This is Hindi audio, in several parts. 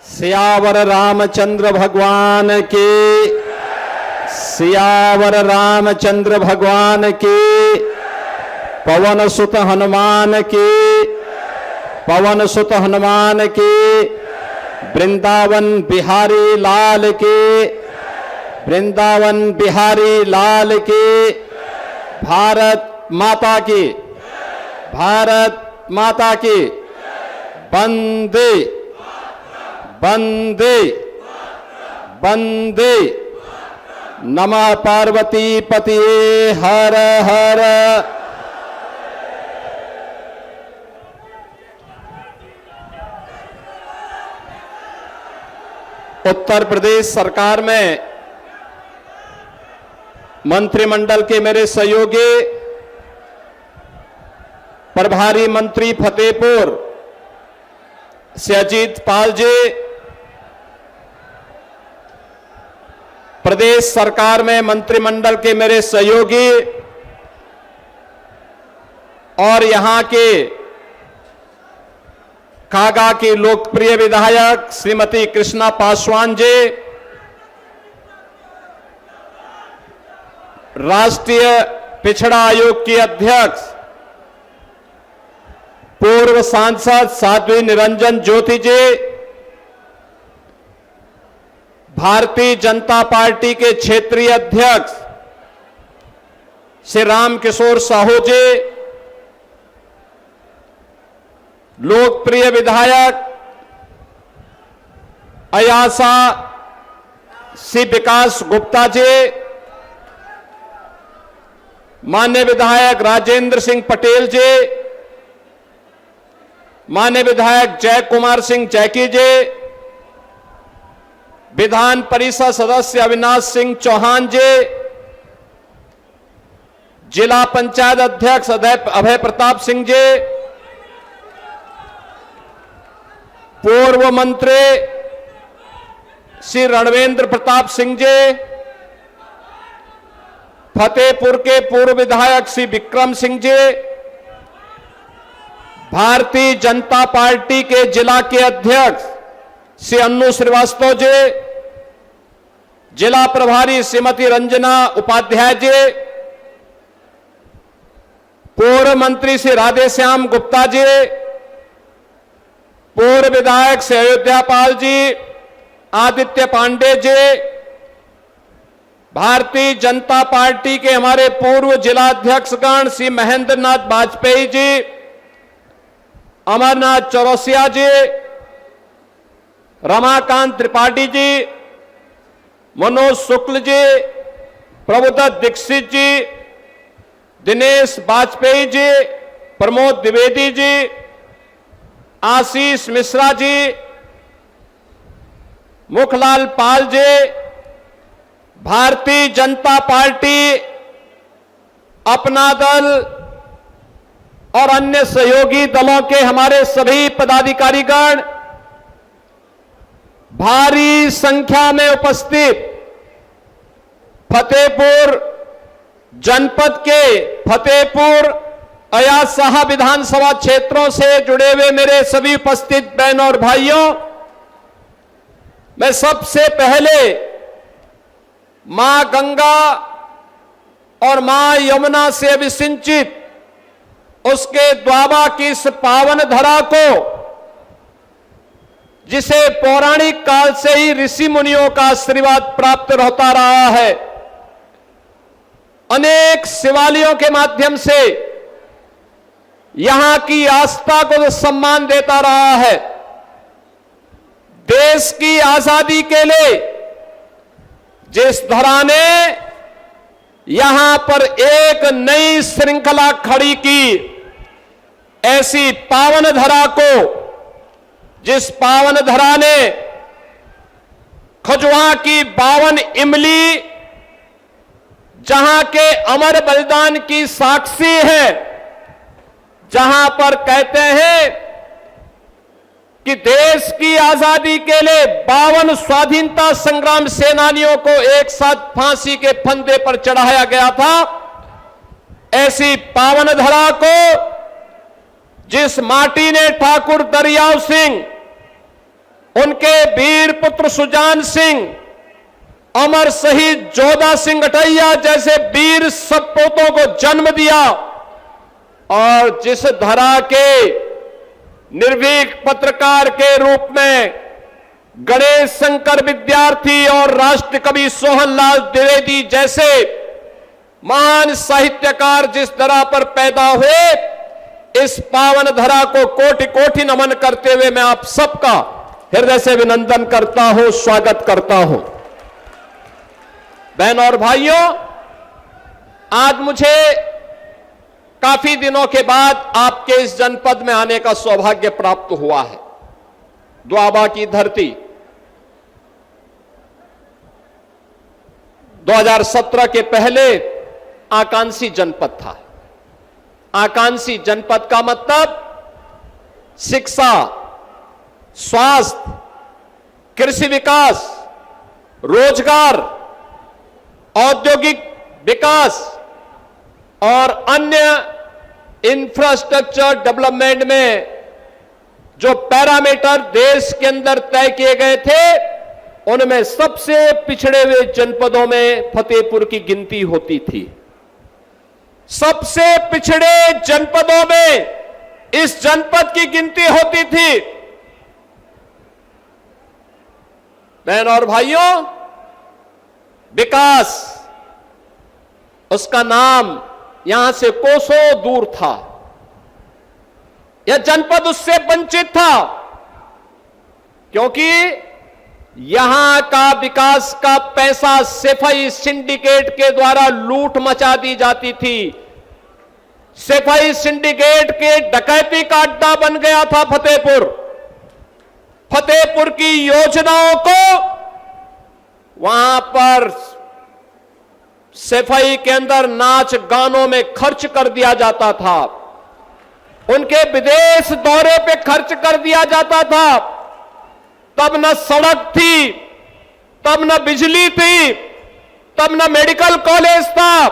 सियावर रामचंद्र भगवान की, सियावर रामचंद्र भगवान की, पवन सुत हनुमान की, पवन सुत हनुमान की, वृंदावन बिहारी लाल की, वृंदावन बिहारी लाल की, भारत माता की, भारत माता की, वंदे वंदे वंदे। नमः पार्वती पतिये हर हर। उत्तर प्रदेश सरकार में मंत्रिमंडल के मेरे सहयोगी प्रभारी मंत्री फतेहपुर से अजीत पाल जी, प्रदेश सरकार में मंत्रिमंडल के मेरे सहयोगी और यहां के कागा की लोकप्रिय विधायक श्रीमती कृष्णा पासवान जी, राष्ट्रीय पिछड़ा आयोग की अध्यक्ष पूर्व सांसद साध्वी निरंजन ज्योति जी, भारतीय जनता पार्टी के क्षेत्रीय अध्यक्ष श्री रामकिशोर साहू जी, लोकप्रिय विधायक अयासा श्री विकास गुप्ता जी, माननीय विधायक राजेंद्र सिंह पटेल जी, माननीय विधायक जय कुमार सिंह जैकी जी, विधान परिषद सदस्य अविनाश सिंह चौहान जी, जिला पंचायत अध्यक्ष अभय प्रताप सिंह जी, पूर्व मंत्री श्री रणवेंद्र प्रताप सिंह जी, फतेहपुर के पूर्व विधायक श्री विक्रम सिंह जी, भारतीय जनता पार्टी के जिला के अध्यक्ष श्री अन्नू श्रीवास्तव जी, जिला प्रभारी श्रीमती रंजना उपाध्याय जी, पूर्व मंत्री श्री राधेश्याम गुप्ता जी, पूर्व विधायक श्री अयोध्या पाल जी, आदित्य पांडे जी, भारतीय जनता पार्टी के हमारे पूर्व जिला अध्यक्षगण श्री महेंद्र नाथ वाजपेयी जी, अमरनाथ चौरसिया जी, रमाकांत त्रिपाठी जी, मनोज शुक्ल जी, प्रभुदत्त दीक्षित जी, दिनेश वाजपेयी जी, प्रमोद द्विवेदी जी, आशीष मिश्रा जी, मुखलाल पाल जी, भारतीय जनता पार्टी, अपना दल और अन्य सहयोगी दलों के हमारे सभी पदाधिकारीगण, भारी संख्या में उपस्थित फतेहपुर जनपद के फतेहपुर अयासाहा विधानसभा क्षेत्रों से जुड़े हुए मेरे सभी उपस्थित बहनों और भाइयों, मैं सबसे पहले मां गंगा और मां यमुना से अभिसिंचित उसके द्वाबा की इस पावन धरा को, जिसे पौराणिक काल से ही ऋषि मुनियों का आशीर्वाद प्राप्त होता रहा है, अनेक शिवालयों के माध्यम से यहां की आस्था को सम्मान देता रहा है। देश की आजादी के लिए जिस धरा ने यहां पर एक नई श्रृंखला खड़ी की, ऐसी पावन धरा को, जिस पावन धरा ने खजुआ की 52 इमली, जहां के अमर बलिदान की साक्षी है, जहां पर कहते हैं कि देश की आजादी के लिए 52 स्वाधीनता संग्राम सेनानियों को एक साथ फांसी के फंदे पर चढ़ाया गया था, ऐसी पावन धरा को जिस माटी ने ठाकुर दरियाव सिंह उनके वीर पुत्र सुजान सिंह, अमर शहीद जोधा सिंह अठैया जैसे वीर सपूतों को जन्म दिया और जिस धरा के निर्भीक पत्रकार के रूप में गणेश शंकर विद्यार्थी और राष्ट्रकवि सोहनलाल द्विवेदी जैसे महान साहित्यकार जिस धरा पर पैदा हुए, इस पावन धरा को कोटि कोटि नमन करते हुए मैं आप सबका हृदय से अभिनंदन करता हूं, स्वागत करता हूं। बहन और भाइयों, आज मुझे काफी दिनों के बाद आपके इस जनपद में आने का सौभाग्य प्राप्त हुआ है। द्वाबा की धरती 2017 के पहले आकांक्षी जनपद था। आकांक्षी जनपद का मतलब शिक्षा, स्वास्थ्य, कृषि विकास, रोजगार, औद्योगिक विकास और अन्य इंफ्रास्ट्रक्चर डेवलपमेंट में जो पैरामीटर देश के अंदर तय किए गए थे, उनमें सबसे पिछड़े हुए जनपदों में फतेहपुर की गिनती होती थी। सबसे पिछड़े जनपदों में इस जनपद की गिनती होती थी। बहन और भाइयों, विकास, उसका नाम यहां से कोसों दूर था। यह जनपद उससे वंचित था क्योंकि यहां का विकास का पैसा सेफई सिंडिकेट के द्वारा लूट मचा दी जाती थी। सेफई सिंडिकेट के डकैती का अड्डा बन गया था फतेहपुर। फतेहपुर की योजनाओं को वहां पर सेफई के अंदर नाच गानों में खर्च कर दिया जाता था, उनके विदेश दौरे पे खर्च कर दिया जाता था। तब न सड़क थी, तब न बिजली थी, तब न मेडिकल कॉलेज था,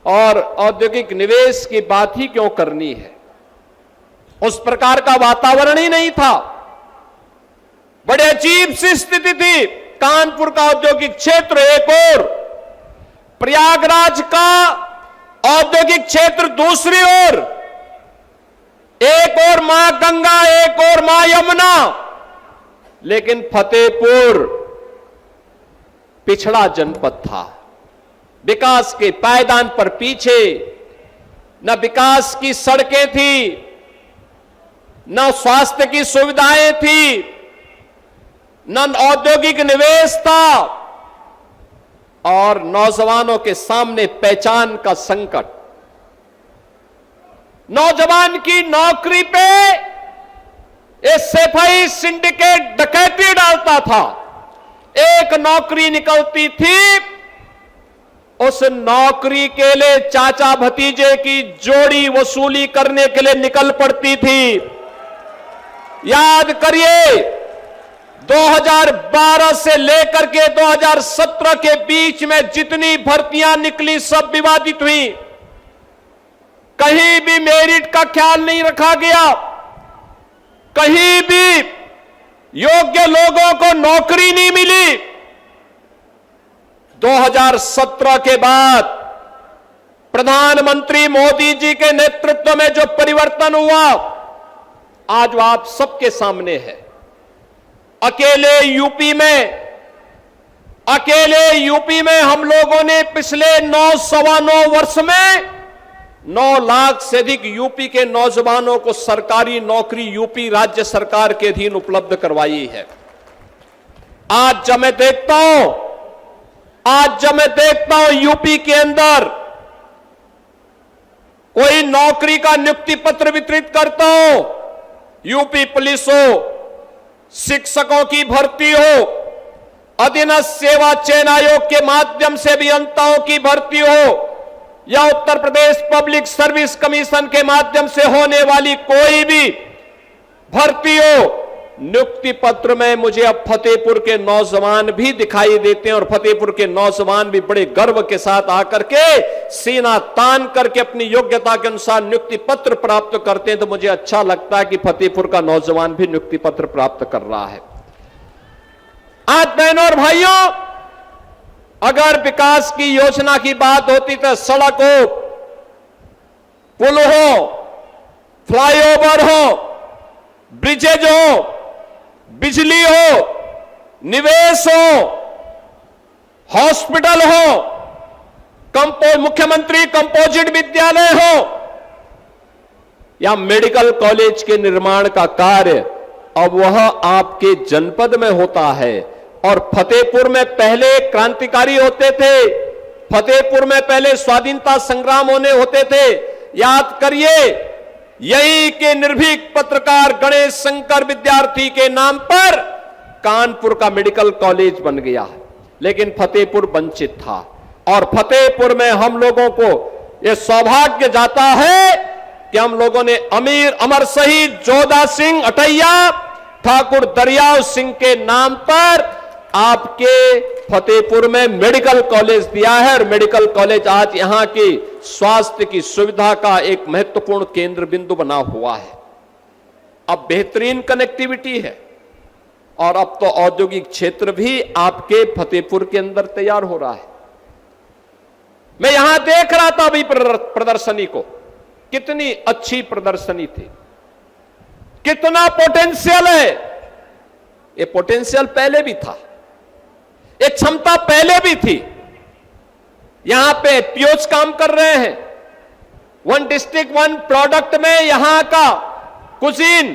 और औद्योगिक निवेश की बात ही क्यों करनी है। उस प्रकार का वातावरण ही नहीं था। बड़े अजीब सी स्थिति थी। कानपुर का औद्योगिक क्षेत्र एक ओर, प्रयागराज का औद्योगिक क्षेत्र दूसरी ओर, एक और मां गंगा, एक और मां यमुना, लेकिन फतेहपुर पिछड़ा जनपद था। विकास के पायदान पर पीछे, न विकास की सड़कें थी, न स्वास्थ्य की सुविधाएं थी, न औद्योगिक निवेश था, और नौजवानों के सामने पहचान का संकट। नौजवान की नौकरी पे ये सेफई सिंडिकेट डकैती डालता था। एक नौकरी निकलती थी, उस नौकरी के लिए चाचा भतीजे की जोड़ी वसूली करने के लिए निकल पड़ती थी। याद करिए, 2012 से लेकर के 2017 के बीच में जितनी भर्तियां निकली सब विवादित हुई। कहीं भी मेरिट का ख्याल नहीं रखा गया, कहीं भी योग्य लोगों को नौकरी नहीं मिली। 2017 के बाद प्रधानमंत्री मोदी जी के नेतृत्व में जो परिवर्तन हुआ, आज वो आप सबके सामने है। अकेले यूपी में हम लोगों ने पिछले 9-9.25 वर्ष में 9 लाख से अधिक यूपी के नौजवानों को सरकारी नौकरी यूपी राज्य सरकार के अधीन उपलब्ध करवाई है। आज जब मैं देखता हूं यूपी के अंदर कोई नौकरी का नियुक्ति पत्र वितरित करता हो, यूपी पुलिस हो, शिक्षकों की भर्ती हो, अधीनस्थ सेवा चयन आयोग के माध्यम से अभियंताओं की भर्ती हो, या Uttar Pradesh public service commission के माध्यम से होने वाली कोई भी भर्ती हो, नियुक्ति पत्र में मुझे अब फतेहपुर के नौजवान भी दिखाई देते हैं और फतेहपुर के नौजवान भी बड़े गर्व के साथ आकर के सीना तान करके अपनी योग्यता के अनुसार नियुक्ति पत्र प्राप्त करते हैं। तो मुझे अच्छा लगता है कि फतेहपुर का नौजवान भी नियुक्ति पत्र प्राप्त कर रहा है। आज बहनों और भाइयों, अगर विकास की योजना की बात होती तो सड़क हो, पुल हो, फ्लाईओवर हो, ब्रिजेज हो, बिजली हो, निवेश हो, हॉस्पिटल हो, मुख्यमंत्री कंपोजिट विद्यालय हो या मेडिकल कॉलेज के निर्माण का कार्य, अब वह आपके जनपद में होता है। और फतेहपुर में पहले क्रांतिकारी होते थे, फतेहपुर में पहले स्वाधीनता संग्राम होते थे। याद करिए, यही के निर्भीक पत्रकार गणेश शंकर विद्यार्थी के नाम पर कानपुर का मेडिकल कॉलेज बन गया, लेकिन फतेहपुर वंचित था। और फतेहपुर में हम लोगों को यह सौभाग्य जाता है कि हम लोगों ने अमर शहीद जोधा सिंह अटैया ठाकुर दरियाव सिंह के नाम पर आपके फतेहपुर में मेडिकल कॉलेज दिया है। और मेडिकल कॉलेज आज यहां की स्वास्थ्य की सुविधा का एक महत्वपूर्ण केंद्र बिंदु बना हुआ है। अब बेहतरीन कनेक्टिविटी है और अब तो औद्योगिक क्षेत्र भी आपके फतेहपुर के अंदर तैयार हो रहा है। मैं यहां देख रहा था अभी प्रदर्शनी को, कितनी अच्छी प्रदर्शनी थी, कितना पोटेंशियल है। ये पोटेंशियल पहले भी था, ये क्षमता पहले भी थी। यहां पे पीओज काम कर रहे हैं, वन डिस्ट्रिक्ट वन प्रोडक्ट में यहां का कुजीन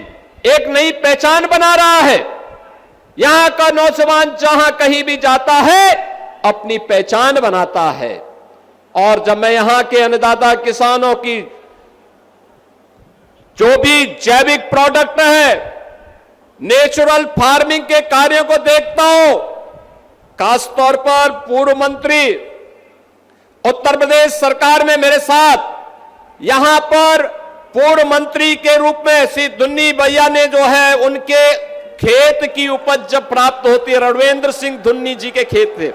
एक नई पहचान बना रहा है। यहां का नौजवान जहां कहीं भी जाता है अपनी पहचान बनाता है। और जब मैं यहां के अन्नदाता किसानों की जो भी जैविक प्रोडक्ट है, नेचुरल फार्मिंग के कार्यों को देखता हूं, खासतौर पर पूर्व मंत्री उत्तर प्रदेश सरकार में मेरे साथ यहां पर पूर्व मंत्री के रूप में श्री धुन्नी भैया ने जो है उनके खेत की उपज जब प्राप्त होती है, रणवेंद्र सिंह धुन्नी जी के खेत थे,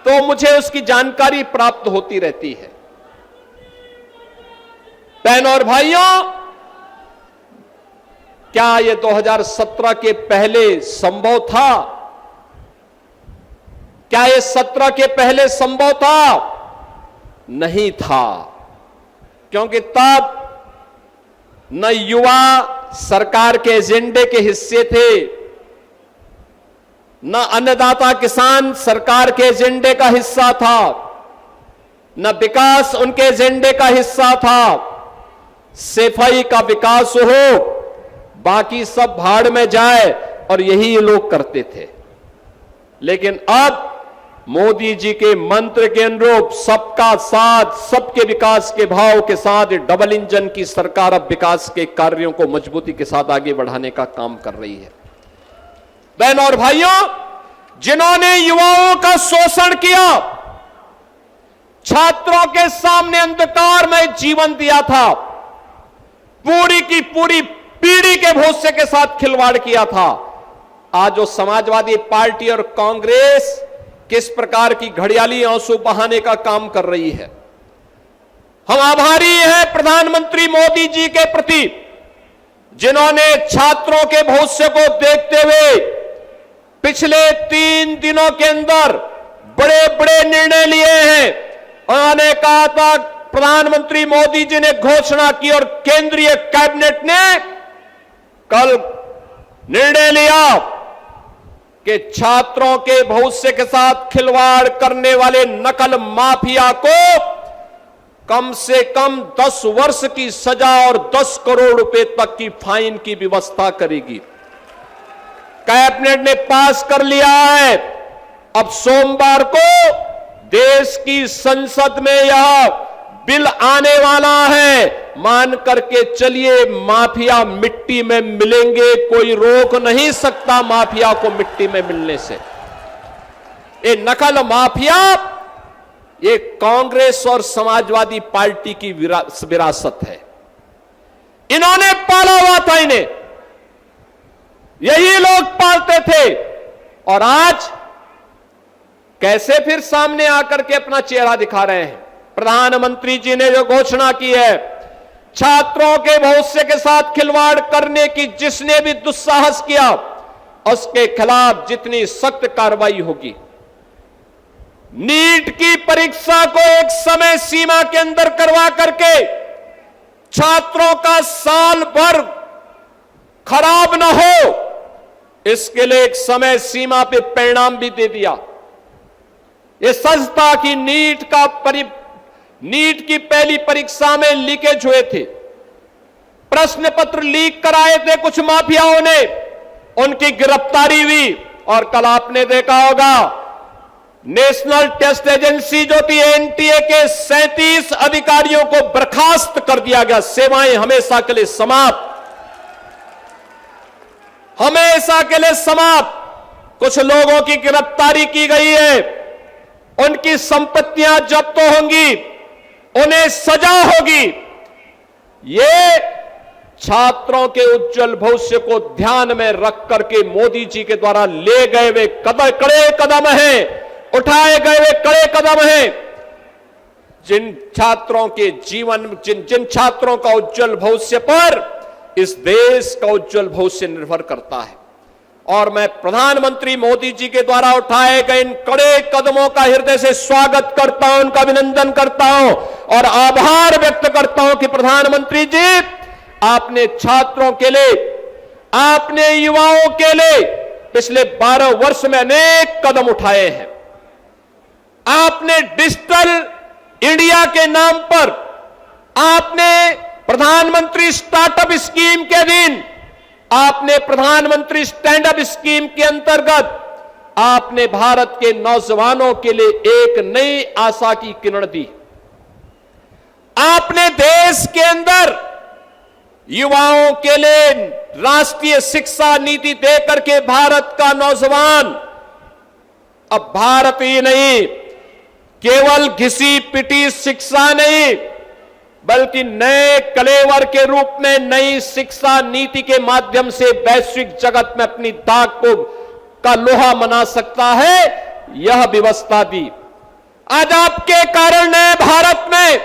तो मुझे उसकी जानकारी प्राप्त होती रहती है। बहनों और भाइयों, क्या यह 2017 के पहले संभव था? क्या यह 17 के पहले संभव था? नहीं था, क्योंकि तब न युवा सरकार के एजेंडे के हिस्से थे, न अन्नदाता किसान सरकार के एजेंडे का हिस्सा था, न विकास उनके एजेंडे का हिस्सा था। सफाई का विकास हो, बाकी सब भाड़ में जाए, और यही लोग करते थे। लेकिन अब मोदी जी के मंत्र के अनुरूप सबका साथ, सबके विकास के भाव के साथ डबल इंजन की सरकार अब विकास के कार्यों को मजबूती के साथ आगे बढ़ाने का काम कर रही है। बहनों और भाइयों, जिन्होंने युवाओं का शोषण किया, छात्रों के सामने अंधकार में जीवन दिया था, पूरी की पूरी पीढ़ी के भविष्य के साथ खिलवाड़ किया था, आज जो समाजवादी पार्टी और कांग्रेस किस प्रकार की घड़ियाली आंसू बहाने का काम कर रही है। हम आभारी हैं प्रधानमंत्री मोदी जी के प्रति, जिन्होंने छात्रों के भविष्य को देखते हुए पिछले 3 दिनों के अंदर बड़े बड़े निर्णय लिए हैं। उन्होंने कहा था, प्रधानमंत्री मोदी जी ने घोषणा की और केंद्रीय कैबिनेट ने कल निर्णय लिया कि छात्रों के भविष्य के साथ खिलवाड़ करने वाले नकल माफिया को कम से कम 10 वर्ष की सजा और 10 करोड़ रुपए तक की फाइन की व्यवस्था करेगी। कैबिनेट ने पास कर लिया है। अब सोमवार को देश की संसद में यह बिल आने वाला है। मान करके चलिए, माफिया मिट्टी में मिलेंगे, कोई रोक नहीं सकता माफिया को मिट्टी में मिलने से। ये नकल माफिया, ये कांग्रेस और समाजवादी पार्टी की विरासत है। इन्होंने पाला हुआ था इन्हें। यही लोग पालते थे। और आज कैसे फिर सामने आकर के अपना चेहरा दिखा रहे हैं। प्रधानमंत्री जी ने जो घोषणा की है, छात्रों के भविष्य के साथ खिलवाड़ करने की जिसने भी दुस्साहस किया उसके खिलाफ जितनी सख्त कार्रवाई होगी। नीट की परीक्षा को एक समय सीमा के अंदर करवा करके छात्रों का साल भर खराब न हो, इसके लिए एक समय सीमा पे परिणाम भी दे दिया। यह सच था कि नीट की पहली परीक्षा में लीकेज हुए थे, प्रश्न पत्र लीक कराए थे कुछ माफियाओं ने, उनकी गिरफ्तारी हुई। और कल आपने देखा होगा नेशनल टेस्ट एजेंसी जो थी एनटीए के 37 अधिकारियों को बर्खास्त कर दिया गया। सेवाएं हमेशा के लिए समाप्त, हमेशा के लिए समाप्त। कुछ लोगों की गिरफ्तारी की गई है, उनकी संपत्तियां जब्त होंगी, उन्हें सजा होगी। ये छात्रों के उज्जवल भविष्य को ध्यान में रख करके मोदी जी के द्वारा ले गए वे कड़े कदम हैं, उठाए गए वे कड़े कदम हैं। जिन छात्रों के जीवन, जिन छात्रों का उज्जवल भविष्य पर इस देश का उज्जवल भविष्य निर्भर करता है। और मैं प्रधानमंत्री मोदी जी के द्वारा उठाए गए इन कड़े कदमों का हृदय से स्वागत करता हूं, उनका अभिनंदन करता हूं और आभार व्यक्त करता हूं कि प्रधानमंत्री जी, आपने छात्रों के लिए, आपने युवाओं के लिए पिछले 12 वर्ष में अनेक कदम उठाए हैं। आपने डिजिटल इंडिया के नाम पर, आपने प्रधानमंत्री स्टार्टअप स्कीम के अधीन, आपने प्रधानमंत्री स्टैंड अप स्कीम के अंतर्गत आपने भारत के नौजवानों के लिए एक नई आशा की किरण दी। आपने देश के अंदर युवाओं के लिए राष्ट्रीय शिक्षा नीति देकर के भारत का नौजवान अब भारत ही नहीं, केवल घिसी पिटी शिक्षा नहीं, बल्कि नए कलेवर के रूप में नई शिक्षा नीति के माध्यम से वैश्विक जगत में अपनी दाग का लोहा मना सकता है, यह व्यवस्था दी। आज आपके कारण नए भारत में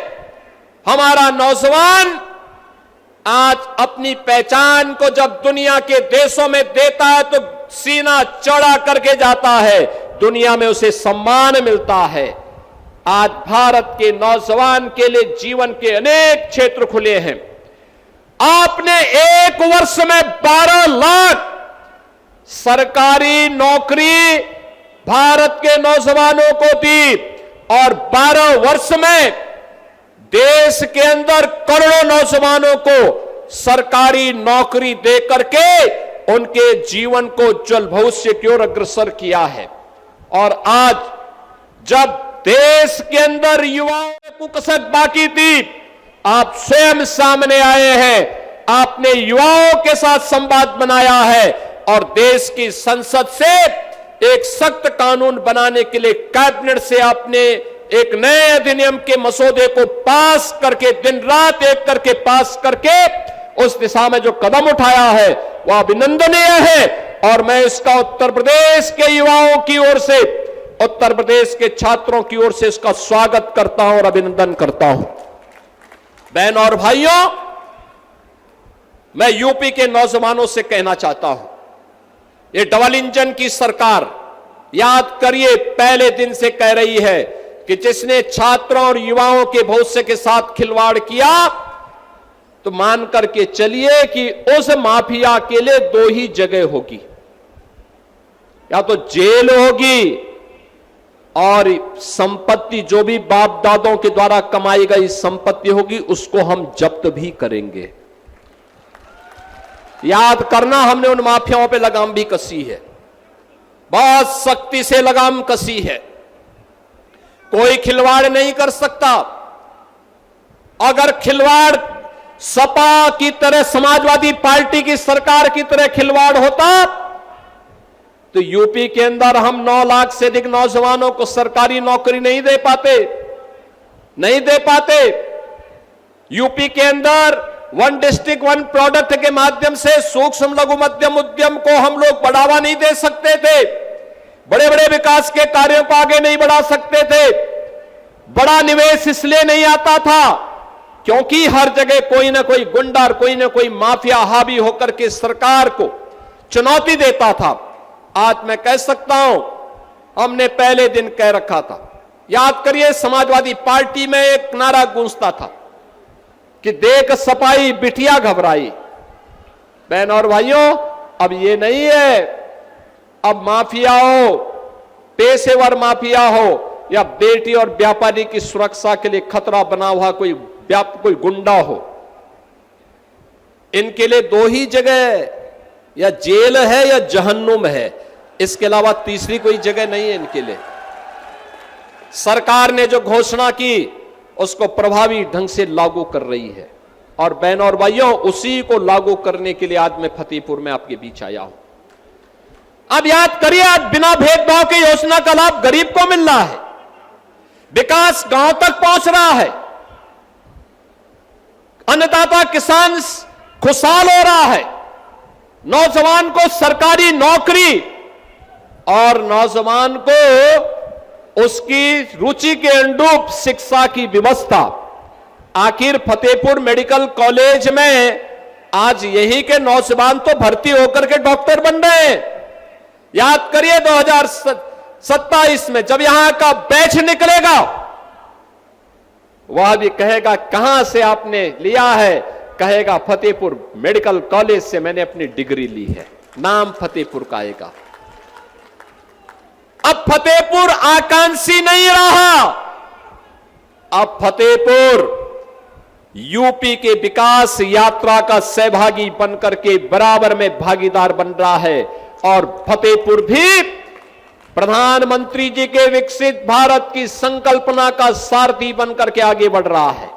हमारा नौजवान आज अपनी पहचान को जब दुनिया के देशों में देता है तो सीना चौड़ा करके जाता है, दुनिया में उसे सम्मान मिलता है। आज भारत के नौजवान के लिए जीवन के अनेक क्षेत्र खुले हैं। आपने एक वर्ष में 12 लाख सरकारी नौकरी भारत के नौजवानों को दी और 12 वर्ष में देश के अंदर करोड़ों नौजवानों को सरकारी नौकरी देकर के उनके जीवन को उज्जवल भविष्य की ओर अग्रसर किया है। और आज जब देश के अंदर युवाओं में कुकसत बाकी थी, आप स्वयं सामने आए हैं, आपने युवाओं के साथ संवाद बनाया है और देश की संसद से एक सख्त कानून बनाने के लिए कैबिनेट से आपने एक नए अधिनियम के मसौदे को पास करके, दिन रात एक करके पास करके उस दिशा में जो कदम उठाया है वह अभिनंदनीय है। और मैं इसका उत्तर प्रदेश के युवाओं की ओर से, उत्तर प्रदेश के छात्रों की ओर से इसका स्वागत करता हूं और अभिनंदन करता हूं। बहनों और भाइयों, मैं यूपी के नौजवानों से कहना चाहता हूं, ये डबल इंजन की सरकार याद करिए पहले दिन से कह रही है कि जिसने छात्रों और युवाओं के भविष्य के साथ खिलवाड़ किया तो मान करके चलिए कि उस माफिया के लिए 2 ही जगह होगी, या तो जेल होगी और संपत्ति जो भी बाप दादों के द्वारा कमाई गई संपत्ति होगी उसको हम जब्त भी करेंगे। याद करना, हमने उन माफियाओं पे लगाम भी कसी है, बहुत सख्ती से लगाम कसी है। कोई खिलवाड़ नहीं कर सकता। अगर खिलवाड़ सपा की तरह, समाजवादी पार्टी की सरकार की तरह खिलवाड़ होता तो यूपी के अंदर हम 9 लाख से अधिक नौजवानों को सरकारी नौकरी नहीं दे पाते। यूपी के अंदर वन डिस्ट्रिक्ट वन प्रोडक्ट के माध्यम से सूक्ष्म लघु मध्यम उद्यम को हम लोग बढ़ावा नहीं दे सकते थे, बड़े बड़े विकास के कार्यों को आगे नहीं बढ़ा सकते थे। बड़ा निवेश इसलिए नहीं आता था क्योंकि हर जगह कोई ना कोई गुंडा और कोई ना कोई माफिया हावी होकर के सरकार को चुनौती देता था। आज मैं कह सकता हूं, हमने पहले दिन कह रखा था, याद करिए समाजवादी पार्टी में एक नारा गूंजता था कि देख सपाई बिटिया घबराई। बहन और भाइयों, अब ये नहीं है, अब माफिया हो, पेशेवर माफिया हो या बेटी और व्यापारी की सुरक्षा के लिए खतरा बना हुआ कोई गुंडा हो, इनके लिए दो ही जगह, या जेल है या जहन्नुम है, इसके अलावा तीसरी कोई जगह नहीं है इनके लिए। सरकार ने जो घोषणा की उसको प्रभावी ढंग से लागू कर रही है और बहनों और भाइयों, उसी को लागू करने के लिए आज मैं फतेहपुर में आपके बीच आया हूं। अब याद करिए, आज बिना भेदभाव की योजना का लाभ गरीब को मिल रहा है, विकास गांव तक पहुंच रहा है, अन्नदाता किसान खुशहाल हो रहा है, नौजवान को सरकारी नौकरी और नौजवान को उसकी रुचि के अनुरूप शिक्षा की व्यवस्था। आखिर फतेहपुर मेडिकल कॉलेज में आज यही के नौजवान तो भर्ती होकर के डॉक्टर बन रहे हैं। याद करिए 2027 में जब यहां का बैच निकलेगा, वह भी कहेगा कहां से आपने लिया है, कहेगा फतेहपुर मेडिकल कॉलेज से मैंने अपनी डिग्री ली है, नाम फतेहपुर का आएगा। अब फतेहपुर आकांक्षी नहीं रहा, अब फतेहपुर यूपी के विकास यात्रा का सहभागी बनकर के बराबर में भागीदार बन रहा है और फतेहपुर भी प्रधानमंत्री जी के विकसित भारत की संकल्पना का सारथी बनकर के आगे बढ़ रहा है।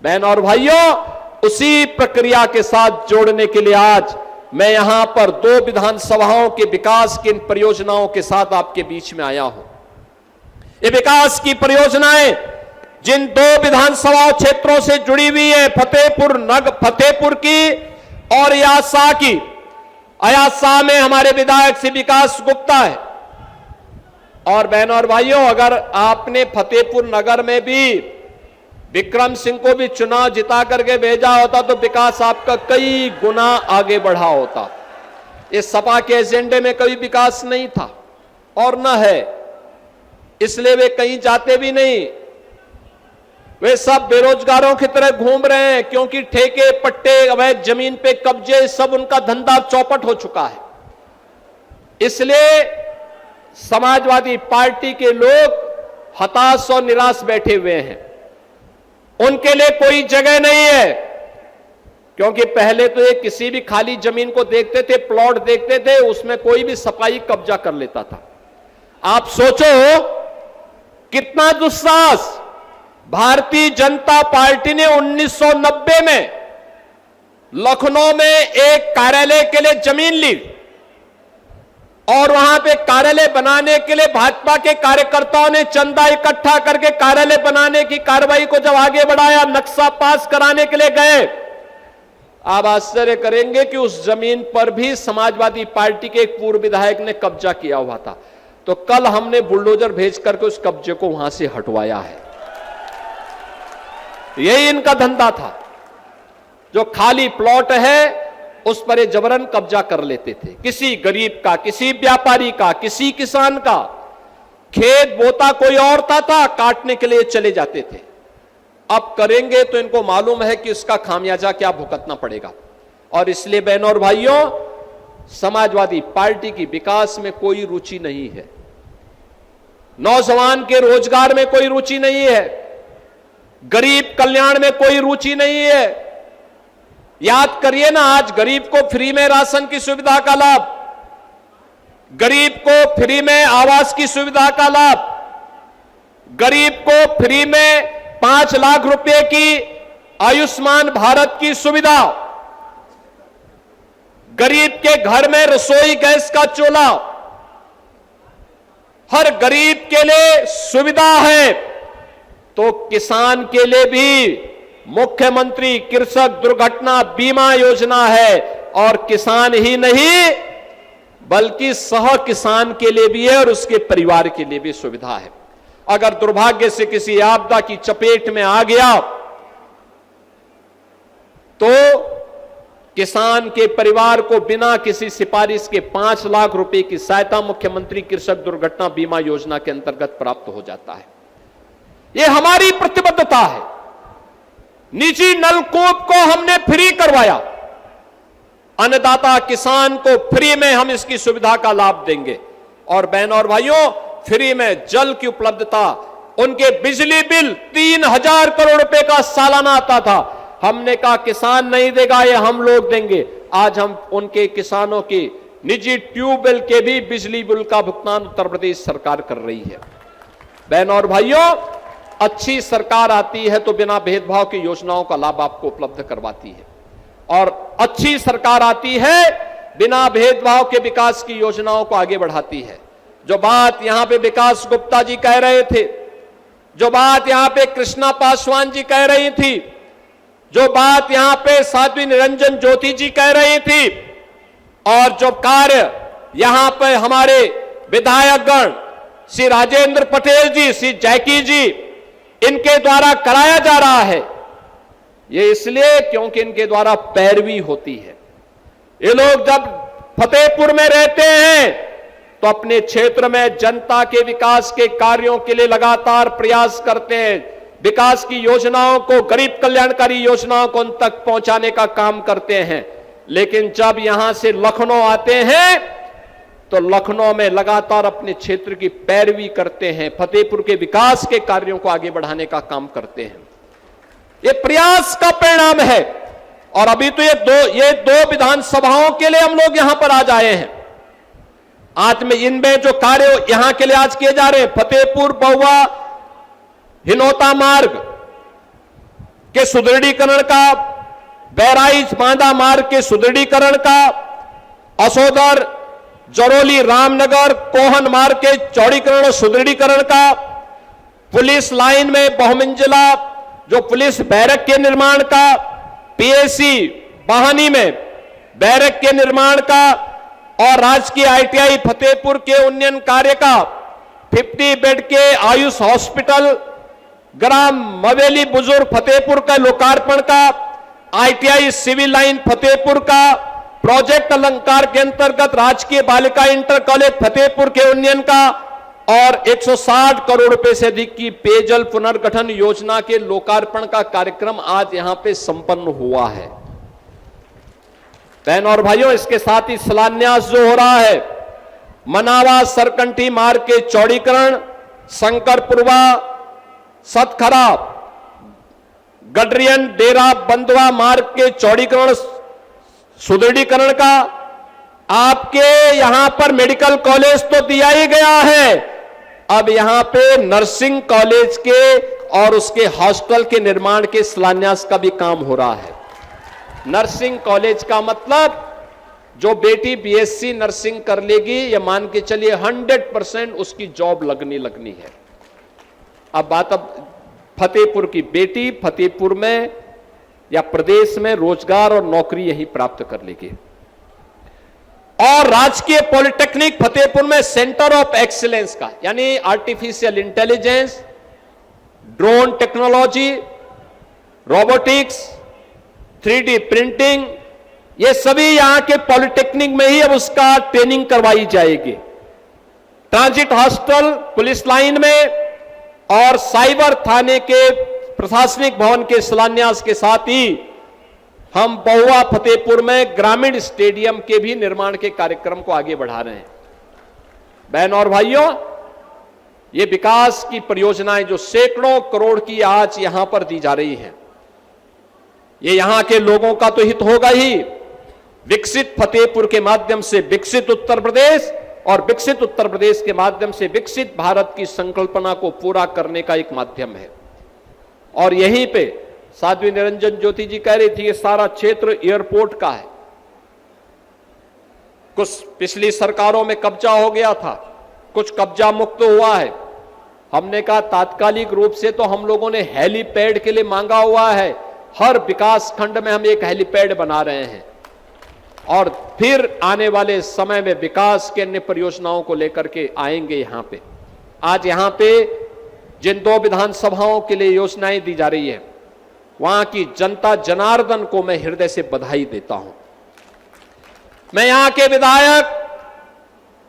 बहन और भाइयों, उसी प्रक्रिया के साथ जोड़ने के लिए आज मैं यहां पर 2 विधानसभाओं के विकास की इन परियोजनाओं के साथ आपके बीच में आया हूं। ये विकास की परियोजनाएं जिन 2 विधानसभा क्षेत्रों से जुड़ी हुई है, फतेहपुर की और यासा की। अयासा में हमारे विधायक श्री विकास गुप्ता है। और बहनों और भाइयों, अगर आपने फतेहपुर नगर में भी विक्रम सिंह को भी चुनाव जिता करके भेजा होता तो विकास आपका कई गुना आगे बढ़ा होता। इस सपा के एजेंडे में कभी विकास नहीं था और न है, इसलिए वे कहीं जाते भी नहीं। वे सब बेरोजगारों की तरह घूम रहे हैं क्योंकि ठेके पट्टे अवैध जमीन पे कब्जे सब उनका धंधा चौपट हो चुका है। इसलिए समाजवादी पार्टी के लोग हताश और निराश बैठे हुए हैं, उनके लिए कोई जगह नहीं है। क्योंकि पहले तो ये किसी भी खाली जमीन को देखते थे, प्लॉट देखते थे, उसमें कोई भी सफाई कब्जा कर लेता था। आप सोचो कितना दुस्साहस। भारतीय जनता पार्टी ने 1990 में लखनऊ में एक कार्यालय के लिए जमीन ली और वहां पे कार्यालय बनाने के लिए भाजपा के कार्यकर्ताओं ने चंदा इकट्ठा करके कार्यालय बनाने की कार्रवाई को जब आगे बढ़ाया, नक्शा पास कराने के लिए गए। आप आश्चर्य करेंगे कि उस जमीन पर भी समाजवादी पार्टी के एक पूर्व विधायक ने कब्जा किया हुआ था। तो कल हमने बुलडोजर भेज करके उस कब्जे को वहां से हटवाया है। यही इनका धंधा था। जो खाली प्लॉट है उस पर ये जबरन कब्जा कर लेते थे। किसी गरीब का, किसी व्यापारी का, किसी किसान का खेत बोता कोई और था, काटने के लिए चले जाते थे। अब करेंगे तो इनको मालूम है कि इसका खामियाजा क्या भुगतना पड़ेगा। और इसलिए बहनों और भाइयों, समाजवादी पार्टी की विकास में कोई रुचि नहीं है, नौजवान के रोजगार में कोई रुचि नहीं है, गरीब कल्याण में कोई रुचि नहीं है। याद करिए ना, आज गरीब को फ्री में राशन की सुविधा का लाभ, गरीब को फ्री में आवास की सुविधा का लाभ, गरीब को फ्री में 5 लाख रुपए की आयुष्मान भारत की सुविधा, गरीब के घर में रसोई गैस का चूल्हा, हर गरीब के लिए सुविधा है। तो किसान के लिए भी मुख्यमंत्री कृषक दुर्घटना बीमा योजना है और किसान ही नहीं बल्कि सह किसान के लिए भी है और उसके परिवार के लिए भी सुविधा है। अगर दुर्भाग्य से किसी आपदा की चपेट में आ गया तो किसान के परिवार को बिना किसी सिफारिश के 5 लाख रुपए की सहायता मुख्यमंत्री कृषक दुर्घटना बीमा योजना के अंतर्गत प्राप्त हो जाता है। यह हमारी प्रतिबद्धता है। निजी नलकूप को हमने फ्री करवाया, अन्नदाता किसान को फ्री में हम इसकी सुविधा का लाभ देंगे। और बहनों और भाइयों, फ्री में जल की उपलब्धता, उनके बिजली बिल 3,000 करोड़ रुपए का सालाना आता था, हमने कहा किसान नहीं देगा, ये हम लोग देंगे। आज हम उनके किसानों की निजी ट्यूबवेल के भी बिजली बिल का भुगतान उत्तर प्रदेश सरकार कर रही है। बहनों और भाइयों, अच्छी सरकार आती है तो बिना भेदभाव की योजनाओं का लाभ आपको उपलब्ध करवाती है, और अच्छी सरकार आती है बिना भेदभाव के विकास की योजनाओं को आगे बढ़ाती है। जो बात यहां पे विकास गुप्ता जी कह रहे थे, जो बात यहां पे कृष्णा पासवान जी कह रही थी, जो बात यहां पे साध्वी निरंजन ज्योति जी कह रही थी, और जो कार्य यहां पे हमारे विधायकगण श्री राजेंद्र पटेल जी, श्री जैकी जी, इनके द्वारा कराया जा रहा है, ये इसलिए क्योंकि इनके द्वारा पैरवी होती है। ये लोग जब फतेहपुर में रहते हैं तो अपने क्षेत्र में जनता के विकास के कार्यों के लिए लगातार प्रयास करते हैं, विकास की योजनाओं को, गरीब कल्याणकारी योजनाओं को उन तक पहुंचाने का काम करते हैं। लेकिन जब यहां से लखनऊ आते हैं तो लखनऊ में लगातार अपने क्षेत्र की पैरवी करते हैं, फतेहपुर के विकास के कार्यों को आगे बढ़ाने का काम करते हैं। ये प्रयास का परिणाम है। और अभी तो ये दो विधानसभाओं के लिए हम लोग यहां पर आज आए हैं। आज में इनमें जो कार्य यहां के लिए आज किए जा रहे हैं, फतेहपुर बहुआ हिनौता मार्ग के सुदृढ़ीकरण का, बहराइच बांदा मार्ग के सुदृढ़ीकरण का, असोदर जरौली रामनगर कोहन मार्ग के चौड़ीकरण और सुदृढ़ीकरण का, पुलिस लाइन में बहुमंजिला जो पुलिस बैरक के निर्माण का, पीएसी बाहनी में बैरक के निर्माण का, और राजकीय आईटीआई फतेहपुर के उन्नयन कार्य का, 50 बेड के आयुष हॉस्पिटल ग्राम मवेली बुजुर्ग फतेहपुर का लोकार्पण का, आईटीआई सिविल लाइन फतेहपुर का, प्रोजेक्ट अलंकार के अंतर्गत राजकीय बालिका इंटर कॉलेज फतेहपुर के उन्नयन का, और 160 करोड़ रुपए से अधिक की पेयजल पुनर्गठन योजना के लोकार्पण का कार्यक्रम आज यहां पे संपन्न हुआ है। बहनों और भाइयों, इसके साथ ही शिलान्यास जो हो रहा है, मनावा सरकंठी मार्ग के चौड़ीकरण, शंकरपुरवा सतखरा गडरियन डेरा बंदवा मार्ग के चौड़ीकरण सुदृढ़ीकरण का, आपके यहां पर मेडिकल कॉलेज तो दिया ही गया है, अब यहां पे नर्सिंग कॉलेज के और उसके हॉस्टल के निर्माण के शिलान्यास का भी काम हो रहा है। नर्सिंग कॉलेज का मतलब जो बेटी बीएससी नर्सिंग कर लेगी, ये मान के चलिए 100% उसकी जॉब लगनी है। अब बात फतेहपुर की बेटी फतेहपुर में या प्रदेश में रोजगार और नौकरी यही प्राप्त कर लेगी। और राजकीय पॉलिटेक्निक फतेहपुर में सेंटर ऑफ एक्सीलेंस का, यानी artificial intelligence, drone technology, robotics, 3D printing, ये सभी यहां के पॉलिटेक्निक में ही अब उसका ट्रेनिंग करवाई जाएगी। ट्रांजिट हॉस्टल पुलिस लाइन में और साइबर थाने के प्रशासनिक भवन के शिलान्यास के साथ ही हम बहुआ फतेहपुर में ग्रामीण स्टेडियम के भी निर्माण के कार्यक्रम को आगे बढ़ा रहे हैं। बहनों और भाइयों, ये विकास की परियोजनाएं जो सैकड़ों करोड़ की आज यहां पर दी जा रही हैं, ये यहां के लोगों का तो हित होगा ही। विकसित फतेहपुर के माध्यम से विकसित उत्तर प्रदेश, और विकसित उत्तर प्रदेश के माध्यम से विकसित भारत की संकल्पना को पूरा करने का एक माध्यम है। और यहीं पे साध्वी निरंजन ज्योति जी कह रही थी, ये सारा क्षेत्र एयरपोर्ट का है। कुछ पिछली सरकारों में कब्जा हो गया था, कुछ कब्जा मुक्त हुआ है। हमने कहा तात्कालिक रूप से तो हम लोगों ने हेलीपैड के लिए मांगा हुआ है, हर विकास खंड में हम एक हेलीपैड बना रहे हैं और फिर आने वाले समय में विकास के अन्य परियोजनाओं को लेकर के आएंगे यहां पे। आज यहां पे जिन 2 विधानसभाओं के लिए योजनाएं दी जा रही है, वहां की जनता जनार्दन को मैं हृदय से बधाई देता हूं। मैं यहां के विधायक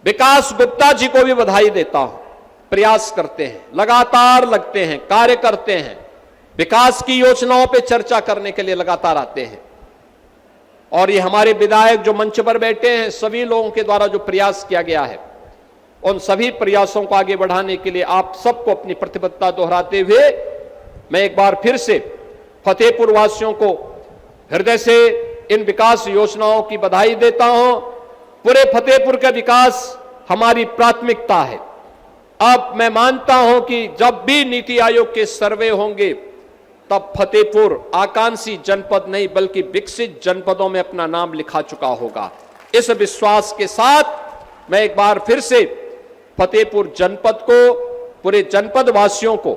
विकास गुप्ता जी को भी बधाई देता हूं। प्रयास करते हैं, लगातार लगते हैं, कार्य करते हैं, विकास की योजनाओं पे चर्चा करने के लिए लगातार आते हैं। और ये हमारे विधायक जो मंच पर बैठे हैं, सभी लोगों के द्वारा जो प्रयास किया गया है, उन सभी प्रयासों को आगे बढ़ाने के लिए आप सबको अपनी प्रतिबद्धता दोहराते हुए मैं एक बार फिर से फतेहपुर वासियों को हृदय से इन विकास योजनाओं की बधाई देता हूं। पूरे फतेहपुर का विकास हमारी प्राथमिकता है। अब मैं मानता हूं कि जब भी नीति आयोग के सर्वे होंगे, तब फतेहपुर आकांक्षी जनपद नहीं बल्कि विकसित जनपदों में अपना नाम लिखा चुका होगा। इस विश्वास के साथ मैं एक बार फिर से फतेहपुर जनपद को, पूरे जनपद वासियों को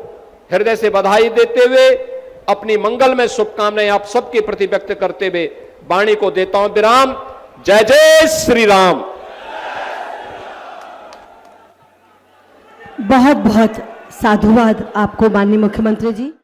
हृदय से बधाई देते हुए अपनी मंगलमय शुभकामनाएं आप सबके प्रति व्यक्त करते हुए वाणी को देता हूं विराम। जय जय श्री राम। बहुत बहुत साधुवाद आपको माननीय मुख्यमंत्री जी।